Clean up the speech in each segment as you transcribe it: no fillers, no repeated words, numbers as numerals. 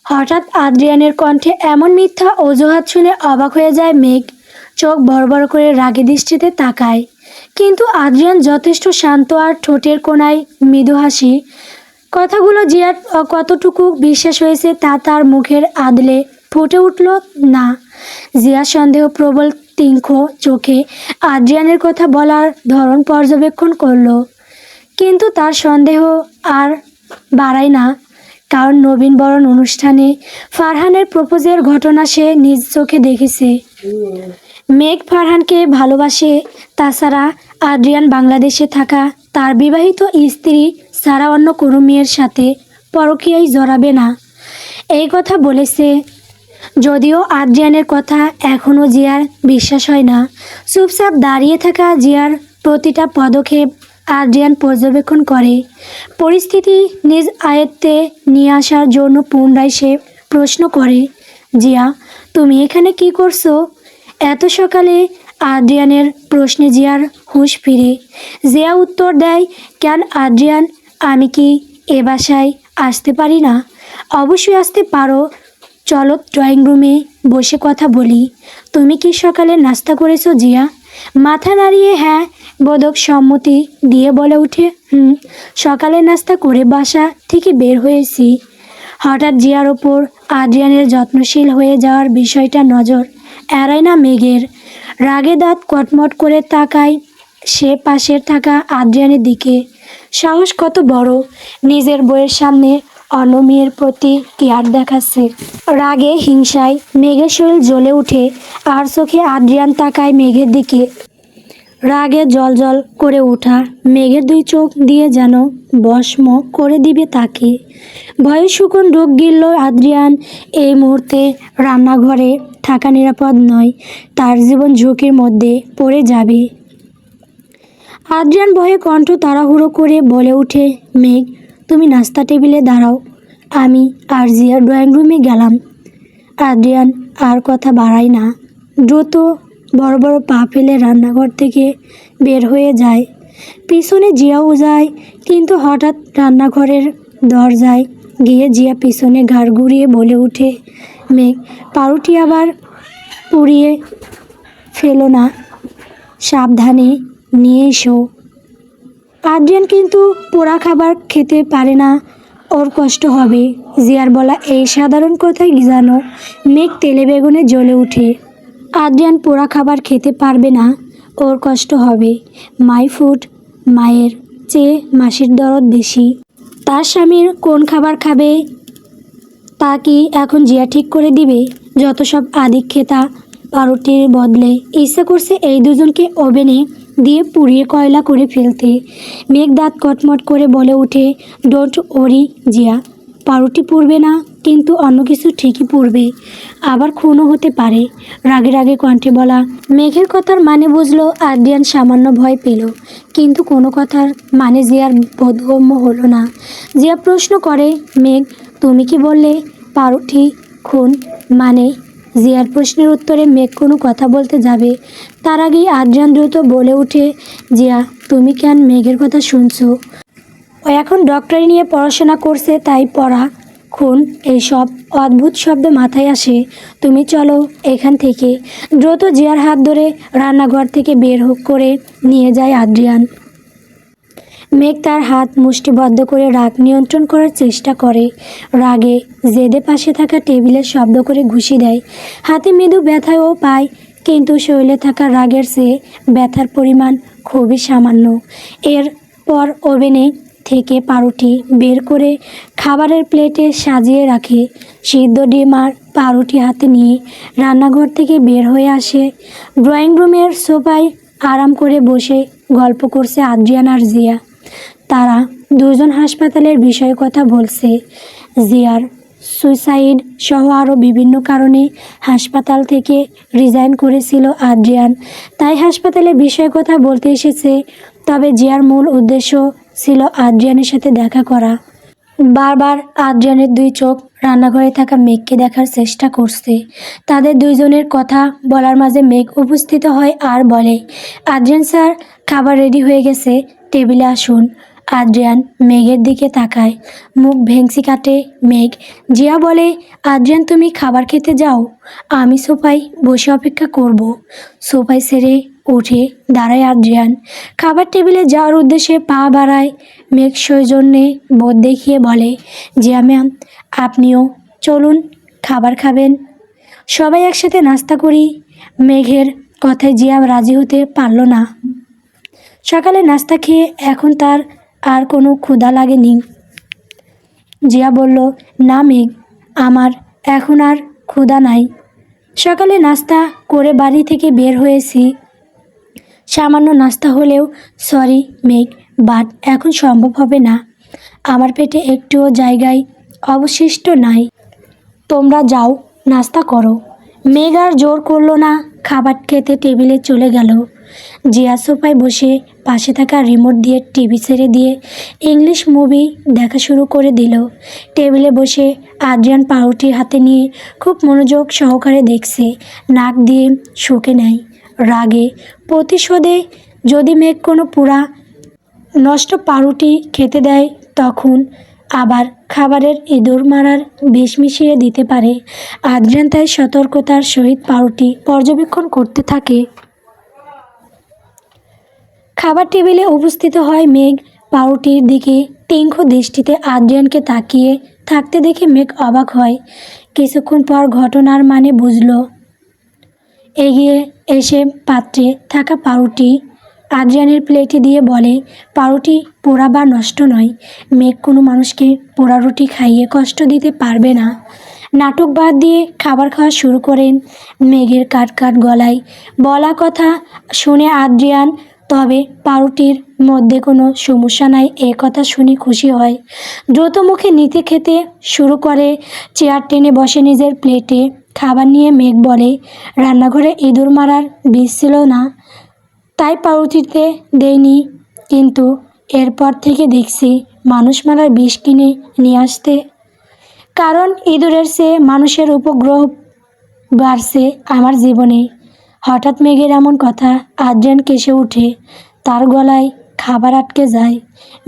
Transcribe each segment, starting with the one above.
হঠাৎ আদ্রিয়ানের কণ্ঠে এমন মিথ্যা অজুহাত শুনে অবাক হয়ে যায় মেঘ। চোখ বড় বড় করে রাগী দৃষ্টিতে তাকায়, কিন্তু আদ্রিয়ান যথেষ্ট শান্ত আর ঠোঁটের কোণায় মৃদু হাসি। কথাগুলো জিয়ার কতটুকু বিশ্বাস হয়েছে তা তার মুখের আদলে ফুটে উঠল না। জিয়া সন্দেহ প্রবল তীক্ষ্ণ চোখে আদ্রিয়ানের কথা বলার ধরন পর্যবেক্ষণ করলো, কিন্তু তার সন্দেহ আর বাড়ায় না, কারণ নবীনবরণ অনুষ্ঠানে ফারহানের প্রপোজের ঘটনা সে নিজ চোখে দেখেছে। মেঘ ফারহানকে ভালোবাসে, তাছাড়া আদ্রিয়ান বাংলাদেশে থাকা তার বিবাহিত স্ত্রী ছাড়া অন্য কোনো মেয়ের সাথে পরকীয়ায় জড়াবে না, এই কথা বলেছে। যদিও আদ্রিয়ানের কথা এখনও জিয়ার বিশ্বাস হয় না। চুপচাপ দাঁড়িয়ে থাকা জিয়ার প্রতিটা পদক্ষেপ আদ্রিয়ান পর্যবেক্ষণ করে। পরিস্থিতি নিজ আয়ত্তে নিয়ে আসার জন্য পুনরায় সে প্রশ্ন করে, জিয়া, তুমি এখানে কি করছো এত সকালে? আদ্রিয়ানের প্রশ্নে জিয়ার হুঁশ ফিরে। জিয়া উত্তর দেয়, কেন আদ্রিয়ান, আমি কি এ বাসায় আসতে পারি না? অবশ্যই আসতে পারো, চলো ড্রয়িং রুমে বসে কথা বলি। তুমি কি সকালে নাস্তা করেছো জিয়া? মাথা নাড়িয়ে হ্যাঁ বোধক সম্মতি দিয়ে বলে উঠে, সকালে নাস্তা করে বাসা থেকে বের হয়েছি। হঠাৎ জিয়ার ওপর আদ্রিয়ানের যত্নশীল হয়ে যাওয়ার বিষয়টা নজর এড়ায় না মেঘের। রাগে দাঁত কটমট করে তাকায় সে পাশের থাকা আদ্রিয়ানের দিকে। সাহস কত বড়, নিজের বইয়ের সামনে অন্য মেয়ের প্রতি কেয়ার দেখাচ্ছে। রাগে হিংসায় মেঘের শরীর জ্বলে ওঠে, আর চোখে আদ্রিয়ান তাকায় মেঘের দিকে। রাগে জল করে ওঠা মেঘের দুই চোখ দিয়ে যেন ভস্ম করে দিবে তাকে। ভয়ে শুকন ঢোক গিলল আদ্রিয়ান। এই মুহূর্তে রান্নাঘরে থাকা নিরাপদ নয়, তার জীবন ঝুঁকির মধ্যে পড়ে যাবে। আদ্রিয়ান ভয়ে কণ্ঠ তাড়াহুড়ো করে বলে ওঠে, মেঘ, তুমি নাস্তা টেবিলে দাঁড়াও, আমি আর জিয়া ড্রয়িং রুমে গেলাম। আদ্রিয়ান আর কথা বাড়ায় না, দ্রুত বড় বড় পা ফেলে রান্নাঘর থেকে বের হয়ে যায়। পিছনে জিয়াও যায়, কিন্তু হঠাৎ রান্নাঘরের দরজায় গিয়ে জিয়া পিছনে ঘাড় ঘুরিয়ে বলে ওঠে, মেঘ, পাউরুটি আবার পুড়িয়ে ফেলো না, সাবধানে নিয়ে এসো। আদ্রিয়ান কিন্তু পোড়া খাবার খেতে পারে না, ওর কষ্ট হবে। জিয়ার বলা এই সাধারণ কথাই যেন মেঘ তেলে বেগুনে জ্বলে ওঠে। আদ্রিয়ান পোড়া খাবার খেতে পারবে না, ওর কষ্ট হবে। মাই ফুড, মায়ের চেয়ে মাসির দরদ বেশি। তার স্বামীর কোন খাবার খাবে তা কি এখন জিয়া ঠিক করে দিবে? যত সব আদিক্ষেতা পাউরুটির বদলে ইচ্ছা করছে এই দুজনকে ওভেনে দিয়ে পুড়িয়ে কয়লা করে ফেলতে। মেঘ দাঁত কটমট করে বলে ওঠে, ডোন্ট ওরি জিয়া, পাউরুটি পুড়বে না, কিন্তু অন্য কিছু ঠিকই পুড়বে, আবার খুনও হতে পারে। রাগে রাগে কণ্ঠে বলা মেঘের কথার মানে বুঝলো আদ্রিয়ান। সামান্য ভয় পেল, কিন্তু কোনো কথার মানে জিয়ার বোধগম্য হলো না। জিয়া প্রশ্ন করে, মেঘ, তুমি কি বললে পাউরুটি খুন? মানে? জিয়ার প্রশ্নের উত্তরে মেঘ কোনো কথা বলতে যাবে, তার আগেই আদ্রিয়ান দ্রুত বলে ওঠে, জিয়া, তুমি কেন মেঘের কথা শুনছো? ও এখন ডক্টরি নিয়ে পড়াশোনা করছে, তাই পড়া, খুন এইসব অদ্ভুত শব্দ মাথায় আসে। তুমি চলো এখান থেকে। দ্রুত জিয়ার হাত ধরে রান্নাঘর থেকে বের করে নিয়ে যায় আদ্রিয়ান। মেঘ তার হাত মুষ্টিবদ্ধ করে রাগ নিয়ন্ত্রণ করার চেষ্টা করে। রাগে জেদে পাশে থাকা টেবিলের শব্দ করে ঘুষি দেয়। হাতে মৃদু ব্যথাও পায়, কিন্তু শরীরে থাকা রাগের চেয়ে ব্যথার পরিমাণ খুবই সামান্য। এরপর ওভেনে থেকে পাউরুটি বের করে খাবারের প্লেটে সাজিয়ে রাখে। সিদ্ধ ডিম আর পাউরুটি হাতে নিয়ে রান্নাঘর থেকে বের হয়ে আসে। ড্রয়িং রুমের সোফায় আরাম করে বসে গল্প করছে আদ্রিয়ান আর জিয়া। তারা দুজন হাসপাতালের বিষয়ে কথা বলছে। জিয়ার সুইসাইড সহ আরও বিভিন্ন কারণে হাসপাতাল থেকে রিজাইন করেছিল আদ্রিয়ান, তাই হাসপাতালের বিষয়ে কথা বলতে এসেছে। তবে জিয়ার মূল উদ্দেশ্য ছিল আদ্রিয়ানের সাথে দেখা করা। বারবার আদ্রিয়ানের দুই চোখ রান্নাঘরে থাকা মেঘকে দেখার চেষ্টা করছে। তাদের দুইজনের কথা বলার মাঝে মেঘ উপস্থিত হয় আর বলে, আদ্রিয়ান স্যার, খাবার রেডি হয়ে গেছে, টেবিলে আসুন। আদ্রিয়ান মেঘের দিকে তাকায়, মুখ ভেংসি কাটে মেঘ। জিয়া বলে, আদ্রিয়ান তুমি খাবার খেতে যাও, আমি সোফায় বসে অপেক্ষা করব। সোফায় সেরে উঠে দাঁড়ায় আদ্রিয়ান, খাবার টেবিলে যাওয়ার উদ্দেশ্যে পা বাড়ায়। মেঘ সৌজন্যে বোধ দেখিয়ে বলে, জিয়া ম্যাম আপনিও চলুন, খাবার খাবেন, সবাই একসাথে নাস্তা করি। মেঘের কথায় জিয়া রাজি হতে পারল না। সকালে নাস্তা খেয়ে এখন তার আর কোনো ক্ষুধা লাগেনি। জিয়া বলল, না মেঘ, আমার এখন আর ক্ষুধা নাই। সকালে নাস্তা করে বাড়ি থেকে বের হয়েছি, সামান্য নাস্তা হলেও সরি মেঘ, বাট এখন সম্ভব হবে না, আমার পেটে একটুও জায়গায় অবশিষ্ট নাই। তোমরা যাও, নাস্তা করো। মেঘ আর জোর করলো না, খাবার খেতে টেবিলে চলে গেল। জিয়া সোফায় বসে পাশে থাকা রিমোট দিয়ে টিভি ছেড়ে দিয়ে ইংলিশ মুভি দেখা শুরু করে দিল। টেবিলে বসে আদ্রিয়ান পাউরুটি হাতে নিয়ে খুব মনোযোগ সহকারে দেখছে, নাক দিয়ে শুকে নেয়। রাগে প্রতিশোধে যদি মেঘ কোনো পুরা নষ্ট পাউরুটি খেতে দেয়, তখন আবার খাবারের ইঁদুর মারার বিষ মিশিয়ে দিতে পারে। আদ্রিয়ান তাই সতর্কতার সহিত পাউরুটি পর্যবেক্ষণ করতে থাকে। খাবার টেবিলে উপস্থিত হয় মেঘ। পাউরুটির দিকে তীক্ষ্ণ দৃষ্টিতে আদ্রিয়ানকে তাকিয়ে থাকতে দেখে মেঘ অবাক হয়। কিছুক্ষণ পর ঘটনার মানে বুঝল। এগিয়ে এসে পাত্রে থাকা পাউরুটি আদ্রিয়ানের প্লেটে দিয়ে বলে, পাউরুটি পোড়া বা নষ্ট নয়, মেঘ কোনো মানুষকে পোড়া রুটি খাইয়ে কষ্ট দিতে পারবে না। নাটক বাদ দিয়ে খাবার খাওয়া শুরু করেন। মেঘের কাট কাট গলায় বলা কথা শুনে আদ্রিয়ান তবে পাউরুটির মধ্যে কোনো সমস্যা নাই এ কথা শুনে খুশি হয়। দ্রুত মুখে নিতে খেতে শুরু করে, চেয়ার টেনে বসে নিজের প্লেটে। খাবার নিয়ে মেঘ বলে, রান্নাঘরে ইঁদুর মারার বিষ ছিল না, তাই পাউরুটিতে দেয়নি, কিন্তু এরপর থেকে দেখছি মানুষ মারার বিষ কিনে নিয়ে আসতে, কারণ ইঁদুরের চেয়ে মানুষের উপগ্রহ বাড়ছে আমার জীবনে। হঠাৎ মেঘের এমন কথা আদ্রিয়ান কেসে ওঠে, তার গলায় খাবার আটকে যায়।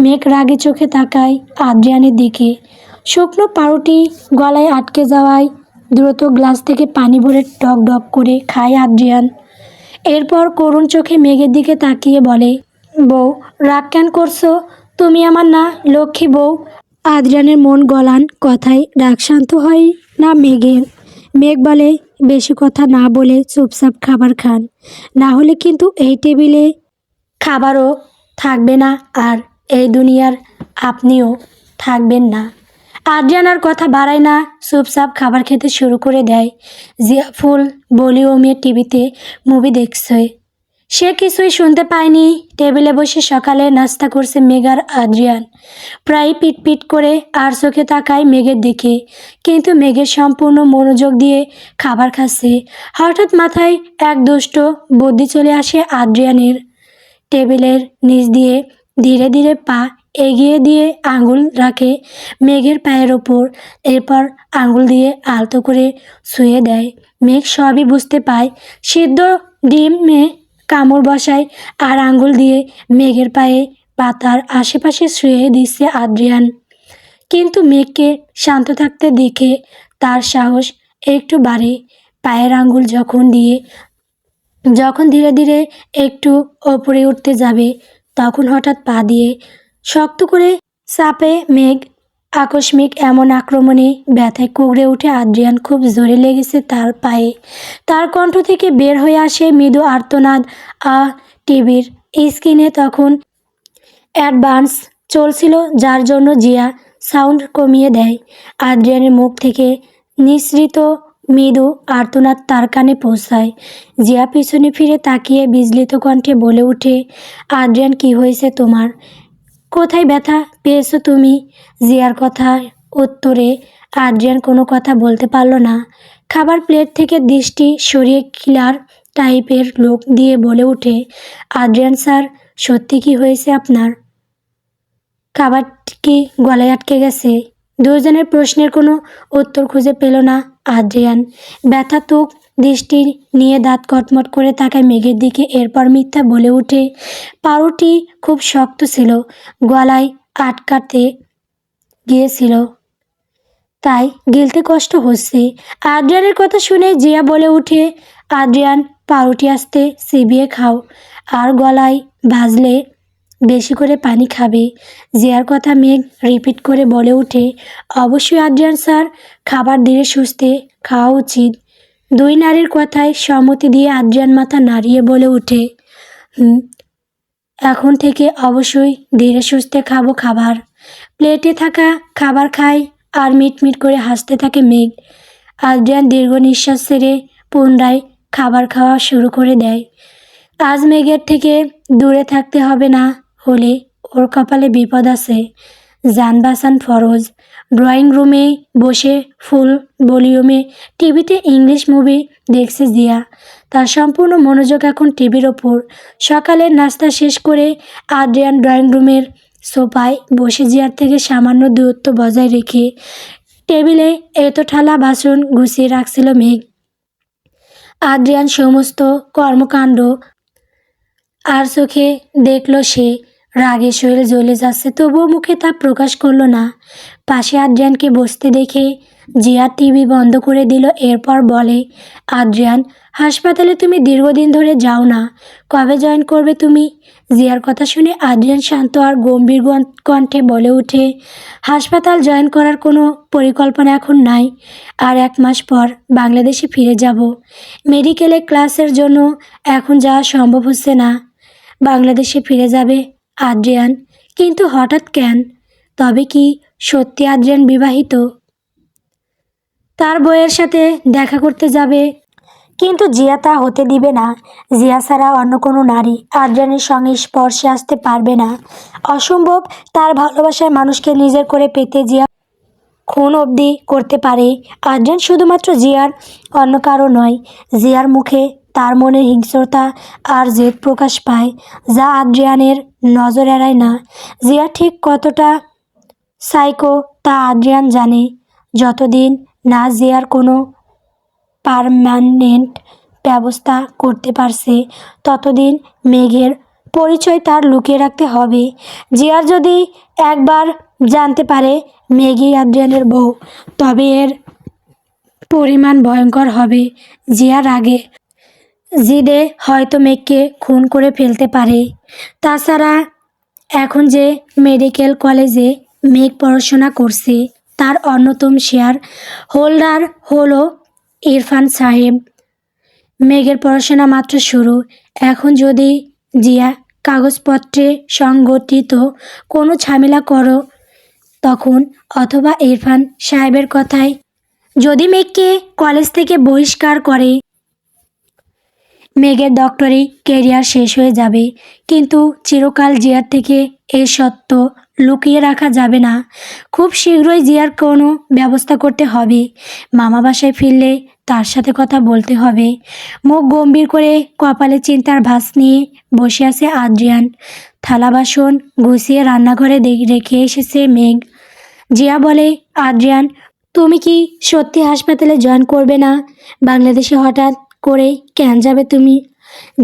মেঘ রাগে চোখে তাকায় আদ্রিয়ানের দিকে। শুকনো পাউরুটি গলায় আটকে যাওয়ায় দ্রুত গ্লাস থেকে পানি ভরে ডক ডক করে খায় আদ্রিয়ান। এরপর করুণ চোখে মেঘের দিকে তাকিয়ে বলে, বউ রাগ কেন করছো, তুমি আমার না লক্ষ্মী বউ। আদ্রিয়ানের মন গলান কথায় রাগ শান্ত হয় না মেঘের। মেঘ বলে, বেশি কথা না বলে চুপচাপ খাবার খান, না হলে কিন্তু এই টেবিলে খাবারও থাকবে না আর এই দুনিয়ার আপনিও থাকবেন না। আদ্রিয়ান আর কথা বাড়ায় না, চুপচাপ খাবার খেতে শুরু করে দেয়। জিয়া ফুল ভলিউমে টিভিতে মুভি দেখছে, সে কিছুই শুনতে পায়নি। টেবিলে বসে সকালে নাস্তা করছে মেঘ আর আদ্রিয়ান। প্রায় পিটপিট করে আর চোখে তাকায় মেঘের দিকে, কিন্তু মেঘের সম্পূর্ণ মনোযোগ দিয়ে খাবার খাচ্ছে। হঠাৎ মাথায় এক দুষ্ট বুদ্ধি চলে আসে আদ্রিয়ানের। টেবিলের নিচ দিয়ে ধীরে ধীরে পা এগিয়ে দিয়ে আঙুল রাখে মেঘের পায়ের ওপর, এরপর আঙুল দিয়ে আলতো করে ছুঁয়ে দেয়। মেঘ সবই বুঝতে পায়। সিদ্ধ ডিমে কামড় বসায় আর আঙুল দিয়ে মেঘের পায়ে পাতার আশেপাশে ছুঁয়ে দিচ্ছে আদ্রিয়ান। কিন্তু মেঘকে শান্ত থাকতে দেখে তার সাহস একটু বাড়ে। পায়ের আঙুল যখন ধীরে ধীরে একটু ওপরে উঠতে যাবে, তখন হঠাৎ পা দিয়ে শক্ত করে চাপে মেঘ। আকস্মিক এমন আক্রমণে ব্যথায় কুঁকড়ে উঠে আদ্রিয়ান, খুব জোরে লেগেছে তার পায়ে। তার কণ্ঠ থেকে বের হয়ে আসে মৃদু আর্তনাদ। টিভির স্ক্রিনে তখন অ্যাডভান্স চলছিল, যার জন্য জিয়া সাউন্ড কমিয়ে দেয়। আদ্রিয়ানের মুখ থেকে নিঃসৃত মৃদু আর্তনাদ তার কানে পৌঁছায়। জিয়া পিছনে ফিরে তাকিয়ে বিচলিত কণ্ঠে বলে ওঠে, আদ্রিয়ান কি হয়েছে তোমার, কোথায় ব্যথা পেয়েছো তুমি? জিয়ার কথার উত্তরে আদ্রিয়ান কোনো কথা বলতে পারল না। খাবার প্লেট থেকে দৃষ্টি সরিয়ে কিলার টাইপের লোক দিয়ে বলে ওঠে, আদ্রিয়ান স্যার সত্যি কি হয়েছে আপনার? খাবার কি গলায় আটকে গেছে? দুজনের প্রশ্নের কোনো উত্তর খুঁজে পেল না আদ্রিয়ান। ব্যথা তো দৃষ্টি নিয়ে দাঁত কটমট করে তাকায় মেঘের দিকে, এরপর মিথ্যা বলে ওঠে, পাউরুটি খুব শক্ত ছিল, গলায় আটকাতে গিয়েছিল, তাই গিলতে কষ্ট হচ্ছে। আদ্রিয়ানের কথা শুনে জিয়া বলে ওঠে, আদ্রিয়ান, পাউরুটি আস্তে চিবিয়ে খাও, আর গলায় ভাজলে বেশি করে পানি খাবে। জিয়ার কথা মেঘ রিপিট করে বলে ওঠে, অবশ্যই আদ্রিয়ান স্যার, খাবার ধীরে সুস্থে খাওয়া উচিত। দুই নারীর কথায় সম্মতি দিয়ে আদ্রিয়ান মাথা নাড়িয়ে বলে ওঠে, হুম, এখন থেকে অবশ্যই ধীরে সুস্থে খাবো খাবার। প্লেটে থাকা খাবার খায় আর মিটমিট করে হাসতে থাকে মেঘ। আদ্রিয়ান দীর্ঘ নিঃশ্বাস ছেড়ে পুনরায় খাবার খাওয়া শুরু করে দেয়। আজ মেঘের থেকে দূরে থাকতে হবে, না হলে ওর কপালে বিপদ আছে। জান বাঁচান ফরজ। ড্রয়িং রুমে বসে ফুল ভলিউমে টিভিতে ইংলিশ মুভি দেখছে জিয়া। তার সম্পূর্ণ মনোযোগ এখন টিভির ওপর। সকালের নাস্তা শেষ করে আদ্রিয়ান ড্রয়িং রুমের সোফায় বসে জিয়ার থেকে সামান্য দূরত্ব বজায় রেখে টেবিলে এত ঠালা বাসন গুছিয়ে রাখছিল মেঘ। আদ্রিয়ান সমস্ত কর্মকাণ্ড আর চোখে দেখল সে। রাগে শরীর জ্বলে যাচ্ছে, তবুও মুখে তা প্রকাশ করলো না। পাশে আদ্রিয়ানকে বসতে দেখে জিয়া টিভি বন্ধ করে দিল, এরপর বলে, আদ্রিয়ান, হাসপাতালে তুমি দীর্ঘদিন ধরে যাও না, কবে জয়েন করবে তুমি? জিয়ার কথা শুনে আদ্রিয়ান শান্ত আর গম্ভীর কণ্ঠে বলে ওঠে, হাসপাতাল জয়েন করার কোনো পরিকল্পনা এখন নাই, আর 1 মাস পর বাংলাদেশে ফিরে যাব। মেডিকেলে ক্লাসের জন্য এখন যাওয়া সম্ভব হচ্ছে না। বাংলাদেশে ফিরে যাবে আদ্রিয়ান, কিন্তু হঠাৎ কেন? তবে কি সত্যি আদ্রিয়ান বিবাহিত? তার বউয়ের সাথে দেখা করতে যাবে, কিন্তু জিয়া তা হতে দিবে না। জিয়া ছাড়া অন্য কোনো নারী আদ্রিয়ানের সঙ্গে স্পর্শে আসতে পারবে না, অসম্ভব। তার ভালোবাসার মানুষকে নিজের করে পেতে জিয়া খুন অবধি করতে পারে। আদ্রিয়ান শুধুমাত্র জিয়ার, অন্য কারো নয়। জিয়ার মুখে তার মনের হিংস্রতা আর জেদ প্রকাশ পায়, যা আদ্রিয়ানের নজর এড়ায় না। জিয়া ঠিক কতটা সাইকো তা আদ্রিয়ান জানে। যতদিন না জিয়ার কোনো পার্মানেন্ট ব্যবস্থা করতে পারছে, ততদিন মেঘের পরিচয় তার লুকিয়ে রাখতে হবে। জিয়ার যদি একবার জানতে পারে মেঘই আদ্রিয়ানের বউ, তবে এর পরিমাণ ভয়ঙ্কর হবে। জিয়ার আগে জিদে হয়তো মেঘকে খুন করে ফেলতে পারে। তাছাড়া এখন যে মেডিকেল কলেজে মেঘ পড়াশোনা করছে, তার অন্যতম শেয়ার হোল্ডার হলো ইরফান সাহেব। মেঘের পড়াশোনা মাত্র শুরু। এখন যদি জিয়া কাগজপত্রে সংগঠিত কোনো ঝামেলা করো তখন, অথবা ইরফান সাহেবের কথায় যদি মেঘকে কলেজ থেকে বহিষ্কার করে, মেঘের ডক্টরি কেরিয়ার শেষ হয়ে যাবে। কিন্তু চিরকাল জিয়ার থেকে এই সত্য লুকিয়ে রাখা যাবে না। খুব শীঘ্রই জিয়ার কোনো ব্যবস্থা করতে হবে। মামা বাসায় ফিরলে তার সাথে কথা বলতে হবে। মুখ গম্ভীর করে কপালে চিন্তার ভাঁজ নিয়ে বসে আছে আদ্রিয়ান। থালা বাসন গুছিয়ে রান্নাঘরে রেখে এসেছে মেঘ। জিয়া বলে, আদ্রিয়ান, তুমি কি সত্যি হাসপাতালে জয়েন করবে না? বাংলাদেশে হঠাৎ করে কেন যাবে তুমি?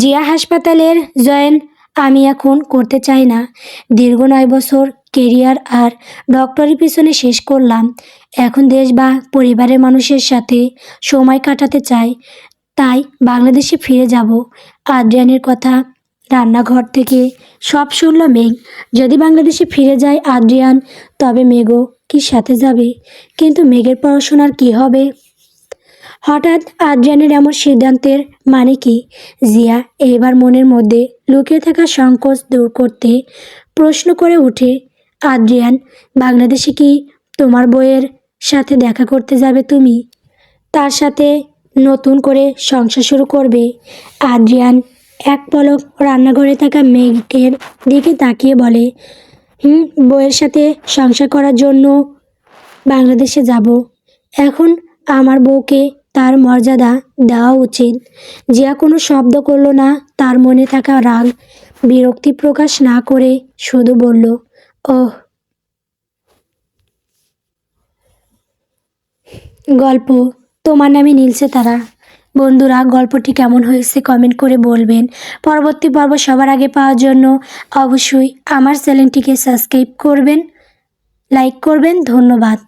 জিয়া, হাসপাতালের জয়েন আমি এখন করতে চাই না। দীর্ঘ 9 বছর কেরিয়ার আর ডক্টরি পিছনে শেষ করলাম। এখন দেশ বা পরিবারের মানুষের সাথে সময় কাটাতে চাই, তাই বাংলাদেশে ফিরে যাব। আদ্রিয়ানের কথা রান্নাঘর থেকে সব শুনল মেঘ। যদি বাংলাদেশে ফিরে যায় আদ্রিয়ান, তবে মেঘও কি সাথে যাবে? কিন্তু মেঘের পড়াশোনার কি হবে? হঠাৎ আদ্রিয়ানের এমন সিদ্ধান্তের মানে কি? জিয়া এবার মনের মধ্যে লুকিয়ে থাকা সংকোচ দূর করতে প্রশ্ন করে ওঠে, আদ্রিয়ান, বাংলাদেশে কি তোমার বউয়ের সাথে দেখা করতে যাবে তুমি? তার সাথে নতুন করে সংসার শুরু করবে? আদ্রিয়ান এক পলক রান্নাঘরে থাকা মেঘের দিকে তাকিয়ে বলে, বউয়ের সাথে সংসার করার জন্য বাংলাদেশে যাব। এখন আমার বউকে তার মর্যাদা দেওয়া উচিত। জিয়া কোনো শব্দ করল না। তার মনে থাকা রাগ বিরক্তি প্রকাশ না করে শুধু বলল, ওহ। গল্প তোমার নামে নীলছে তারা। বন্ধুরা, গল্পটি কেমন হয়েছে কমেন্ট করে বলবেন। পরবর্তী পর্ব সবার আগে পাওয়ার জন্য অবশ্যই আমার চ্যানেলটিকে সাবস্ক্রাইব করবেন, লাইক করবেন। ধন্যবাদ।